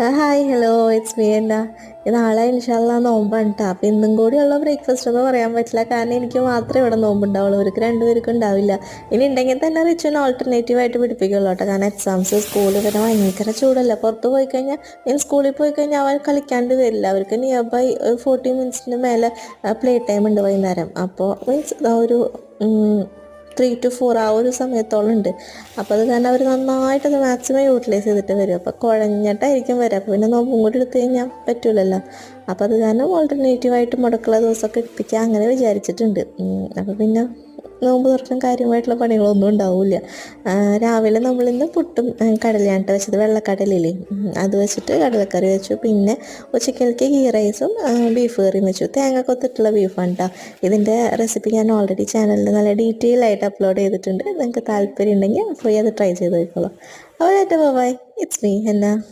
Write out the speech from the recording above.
Hi hello it's me എന്നാ നാളെ ഇൻഷാല്ലാ നോമ്പാണ് കേട്ടോ. അപ്പം ഇന്നും കൂടിയുള്ള ബ്രേക്ക്ഫാസ്റ്റ് എന്ന് പറയാൻ പറ്റില്ല, കാരണം എനിക്ക് മാത്രമേ ഇവിടെ നോമ്പുണ്ടാവുള്ളൂ, ഇവർക്ക് രണ്ടുപേർക്കും ഉണ്ടാവില്ല. ഇനി ഉണ്ടെങ്കിൽ തന്നെ റിച്ചുവിന് ഓൾട്ടർനേറ്റീവ് ആയിട്ട് പിടിപ്പിക്കുള്ളൂ കേട്ടോ, കാരണം എക്സാംസ് സ്കൂളിൽ വരെ ഭയങ്കര ചൂടല്ല. പുറത്ത് പോയി കഴിഞ്ഞാൽ സ്കൂളിൽ പോയി കഴിഞ്ഞാൽ അവർ കളിക്കാണ്ട് വരില്ല. അവർക്ക് നിയർ ബൈ 40 മിനിറ്റ്സിന് മേലെ പ്ലേ ടൈം ഉണ്ട് വൈകുന്നേരം. അപ്പോൾ മീൻസ് ഒരു 3 to 4 ആ ഒരു സമയത്തോളം ഉണ്ട്. അപ്പോൾ അത് കാരണം അവർ നന്നായിട്ടത് മാക്സിമം യൂട്ടിലൈസ് ചെയ്തിട്ട് വരും. അപ്പോൾ കുഴഞ്ഞിട്ടായിരിക്കും വരിക. അപ്പോൾ പിന്നെ നോമ്പും കൂടി എടുത്തു കഴിഞ്ഞാൽ പറ്റൂലല്ലോ. അപ്പോൾ അത് കാരണം ഓൾട്ടർനേറ്റീവായിട്ട് മുടക്കുള്ള ദിവസമൊക്കെ എടുപ്പിക്കുക അങ്ങനെ വിചാരിച്ചിട്ടുണ്ട്. അപ്പോൾ പിന്നെ നോമ്പ് തുറക്കാൻ കാര്യമായിട്ടുള്ള പണികളൊന്നും ഉണ്ടാവില്ല. രാവിലെ നമ്മളിന്ന് പുട്ടും കടലയാണ്ട് വെച്ചത്, വെള്ളക്കടലില്ലേ, അത് വെച്ചിട്ട് കടലക്കറി വെച്ചു. പിന്നെ ഉച്ചക്കലേക്ക് ഗീ റൈസും ബീഫ് കറിയും വെച്ചു. തേങ്ങ കൊത്തിട്ടുള്ള ബീഫാണ് കേട്ടോ. ഇതിൻ്റെ റെസിപ്പി ഞാൻ ഓൾറെഡി ചാനലിൽ നല്ല ഡീറ്റെയിൽ ആയിട്ട് അപ്ലോഡ് ചെയ്തിട്ടുണ്ട്. നിങ്ങൾക്ക് താല്പര്യം ഉണ്ടെങ്കിൽ ഫ്രീ അത് ട്രൈ ചെയ്ത് നോക്കിക്കോളൂ. അപ്പോൾ ബൈ, ഇറ്റ്സ് മീ എന്നാ.